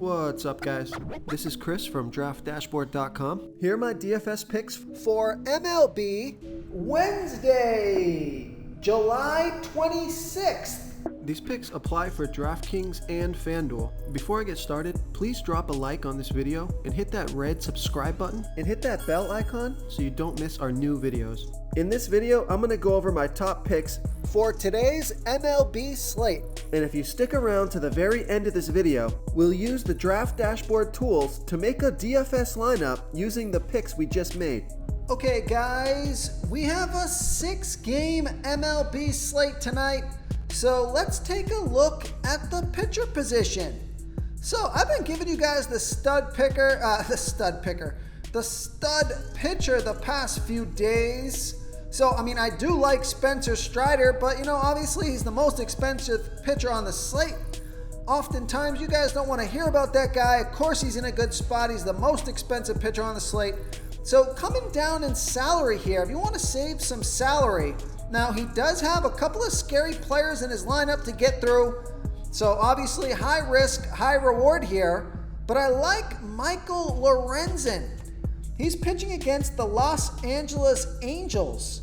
What's up, guys? This is Chris from DraftDashboard.com. Here are my DFS picks for MLB Wednesday, July 26th. These picks apply for DraftKings and FanDuel. Before I get started, please drop a like on this video and hit that red subscribe button and hit that bell icon so you don't miss our new videos. In this video, I'm going to go over my top picks for today's MLB slate. And if you stick around to the very end of this video, we'll use the Draft Dashboard tools to make a DFS lineup using the picks we just made. Okay guys, we have a 6-game MLB slate tonight. So let's take a look at the pitcher position. So I've been giving you guys the stud pitcher the past few days. So, I do like Spencer Strider, but obviously he's the most expensive pitcher on the slate. Oftentimes you guys don't want to hear about that guy. Of course he's in a good spot. He's the most expensive pitcher on the slate. So coming down in salary here, if you want to save some salary, now, he does have a couple of scary players in his lineup to get through. So obviously high risk, high reward here. But I like Michael Lorenzen. He's pitching against the Los Angeles Angels.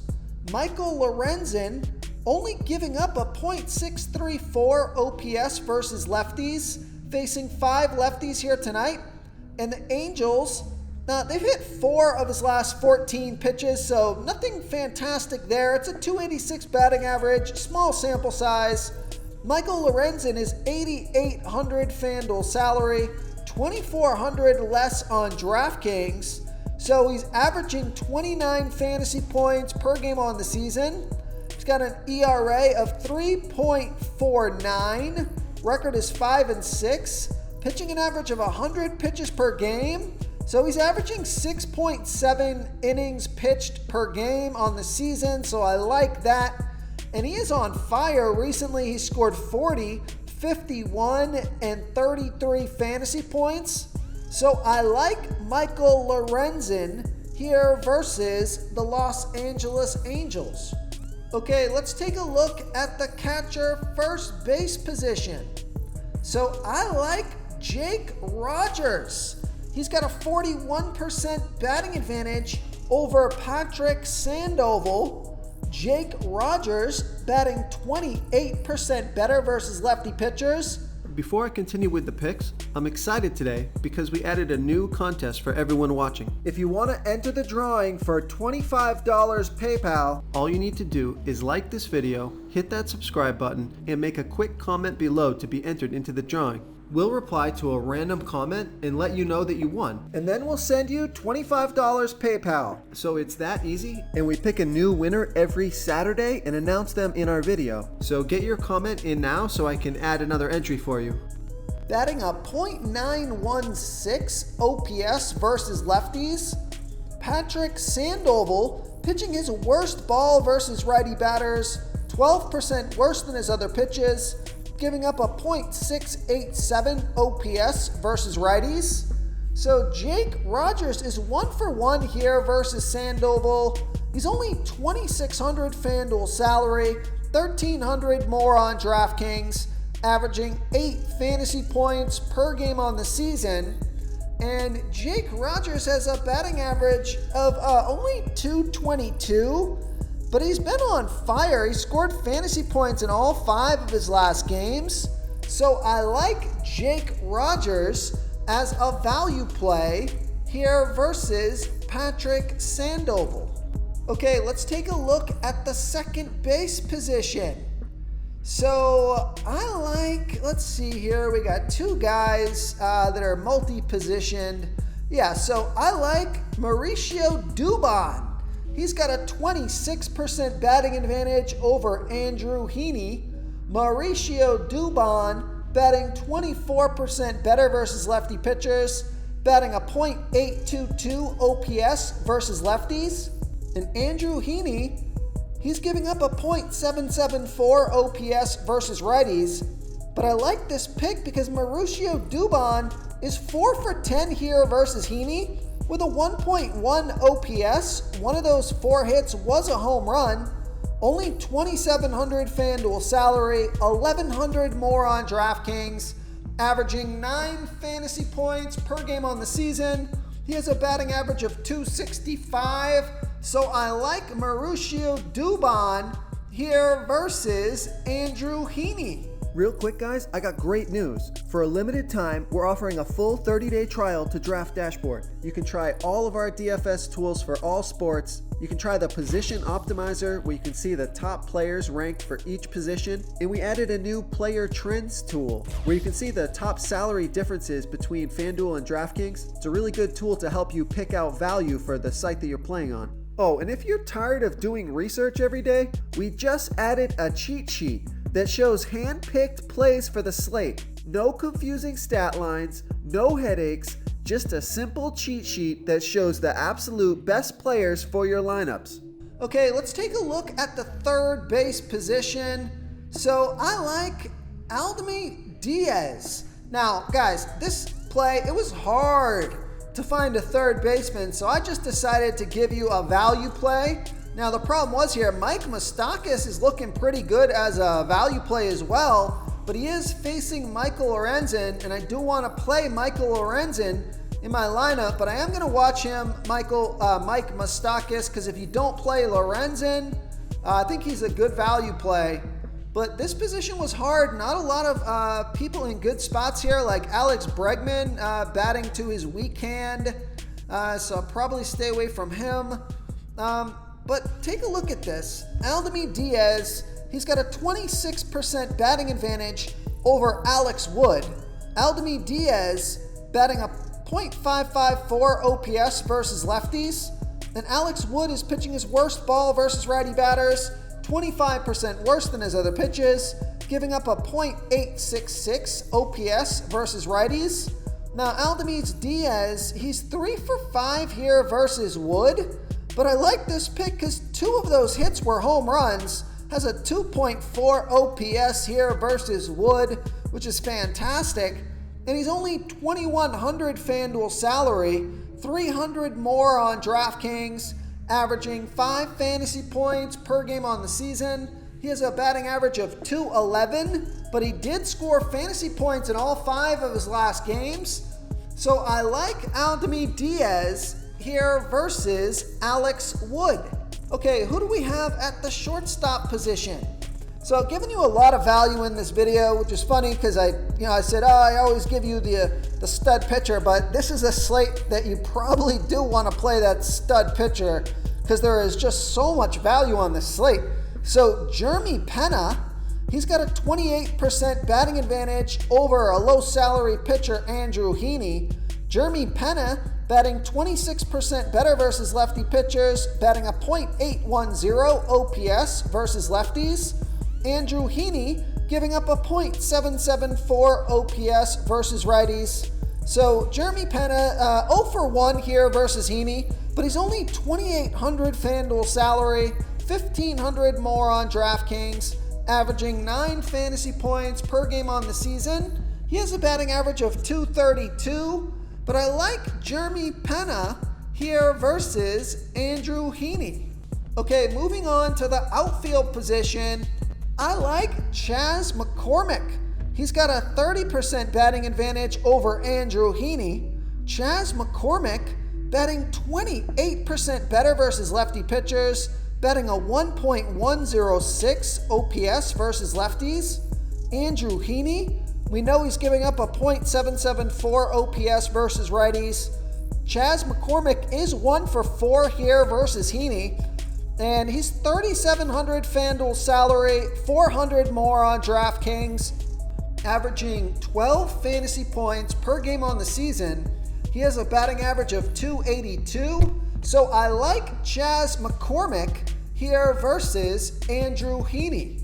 Michael Lorenzen only giving up a .634 OPS versus lefties, facing 5 lefties here tonight. And the Angels, now, they've hit 4 of his last 14 pitches, so nothing fantastic there. It's a .286 batting average, small sample size. Michael Lorenzen is $8,800 FanDuel salary, $2,400 less on DraftKings. So he's averaging 29 fantasy points per game on the season. He's got an ERA of 3.49. Record is 5-6. Pitching an average of 100 pitches per game. So he's averaging 6.7 innings pitched per game on the season, so I like that. And he is on fire. Recently, he scored 40, 51, and 33 fantasy points. So I like Michael Lorenzen here versus the Los Angeles Angels. Okay, let's take a look at the catcher first base position. So I like Jake Rogers. He's got a 41% batting advantage over Patrick Sandoval. Jake Rogers batting 28% better versus lefty pitchers. Before I continue with the picks, I'm excited today because we added a new contest for everyone watching. If you want to enter the drawing for $25 PayPal, all you need to do is like this video, hit that subscribe button, and make a quick comment below to be entered into the drawing. We'll reply to a random comment and let you know that you won. And then we'll send you $25 PayPal. So it's that easy, and we pick a new winner every Saturday and announce them in our video. So get your comment in now so I can add another entry for you. Batting a .916 OPS versus lefties, Patrick Sandoval pitching his worst ball versus righty batters, 12% worse than his other pitches, giving up a .687 OPS versus righties. So Jake Rogers is 1-for-1 here versus Sandoval. He's only $2,600 FanDuel salary, $1,300 more on DraftKings, averaging 8 fantasy points per game on the season. And Jake Rogers has a batting average of only .222. But he's been on fire. He scored fantasy points in all 5 of his last games. So I like Jake Rogers as a value play here versus Patrick Sandoval. Okay, let's take a look at the second base position. So let's see here. We got 2 guys that are multi-positioned. Yeah, so I like Mauricio Dubon. He's got a 26% batting advantage over Andrew Heaney. Mauricio Dubon batting 24% better versus lefty pitchers, batting a .822 OPS versus lefties. And Andrew Heaney, he's giving up a .774 OPS versus righties. But I like this pick because Mauricio Dubon is 4-for-10 here versus Heaney. With a 1.1 OPS, one of those 4 hits was a home run. Only $2,700 FanDuel salary, $1,100 more on DraftKings. averaging 9 fantasy points per game on the season. He has a batting average of .265, so I like Mauricio Dubon here versus Andrew Heaney. Real quick, guys, I got great news. For a limited time, we're offering a full 30-day trial to Draft Dashboard. You can try all of our DFS tools for all sports. You can try the Position Optimizer, where you can see the top players ranked for each position. And we added a new Player Trends tool, where you can see the top salary differences between FanDuel and DraftKings. It's a really good tool to help you pick out value for the site that you're playing on. Oh, and if you're tired of doing research every day, we just added a cheat sheet that shows hand-picked plays for the slate. No confusing stat lines, no headaches, just a simple cheat sheet that shows the absolute best players for your lineups. Okay, let's take a look at the third base position. So I like Aldemir Diaz. Now, guys, this play, it was hard to find a third baseman, so I just decided to give you a value play. Now, the problem was here, Mike Moustakas is looking pretty good as a value play as well, but he is facing Michael Lorenzen, and I do want to play Michael Lorenzen in my lineup, but I am going to watch him, Mike Moustakas, because if you don't play Lorenzen, I think he's a good value play. But this position was hard. Not a lot of people in good spots here, like Alex Bregman batting to his weak hand, so I'll probably stay away from him. But take a look at this. Aldemir Diaz, he's got a 26% batting advantage over Alex Wood. Aldemir Diaz batting a .554 OPS versus lefties, and Alex Wood is pitching his worst ball versus righty batters, 25% worse than his other pitches, giving up a .866 OPS versus righties. Now, Aldemir Diaz, he's 3 for 5 here versus Wood, but I like this pick because 2 of those hits were home runs. Has a 2.4 OPS here versus Wood, which is fantastic. And he's only 2,100 FanDuel salary, 300 more on DraftKings, averaging 5 fantasy points per game on the season. He has a batting average of .211, but he did score fantasy points in all 5 of his last games. So I like Aldemir Diaz here versus Alex Wood. Okay, who do we have at the shortstop position? So I've given you a lot of value in this video, which is funny because I said, I always give you the stud pitcher, but this is a slate that you probably do want to play that stud pitcher because there is just so much value on this slate. So Jeremy Pena, he's got a 28% batting advantage over a low salary pitcher, Andrew Heaney. Jeremy Pena batting 26% better versus lefty pitchers, batting a .810 OPS versus lefties. Andrew Heaney giving up a .774 OPS versus righties. So Jeremy Pena 0 for 1 here versus Heaney, but he's only 2,800 FanDuel salary, 1,500 more on DraftKings, averaging 9 fantasy points per game on the season. He has a batting average of .232, but I like Jeremy Pena here versus Andrew Heaney. Okay, moving on to the outfield position. I like Chas McCormick. He's got a 30% batting advantage over Andrew Heaney. Chas McCormick batting 28% better versus lefty pitchers, batting a 1.106 OPS versus lefties. Andrew Heaney, we know he's giving up a .774 OPS versus righties. Chas McCormick is 1 for 4 here versus Heaney. And he's 3,700 FanDuel salary, 400 more on DraftKings, averaging 12 fantasy points per game on the season. He has a batting average of .282. So I like Chas McCormick here versus Andrew Heaney.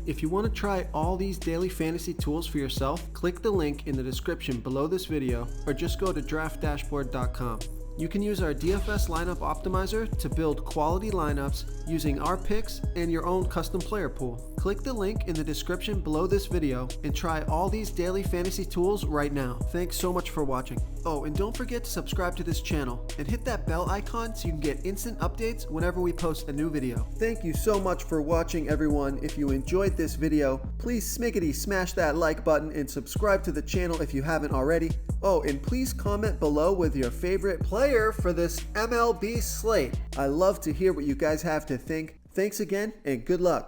If you want to try all these daily fantasy tools for yourself, click the link in the description below this video or just go to draftdashboard.com. You can use our DFS lineup optimizer to build quality lineups using our picks and your own custom player pool. Click the link in the description below this video and try all these daily fantasy tools right now. Thanks so much for watching. Oh, and don't forget to subscribe to this channel and hit that bell icon so you can get instant updates whenever we post a new video. Thank you so much for watching, everyone. If you enjoyed this video, please smiggity smash that like button and subscribe to the channel if you haven't already. Oh, and please comment below with your favorite player for this MLB slate. I love to hear what you guys have to think. Thanks again and good luck.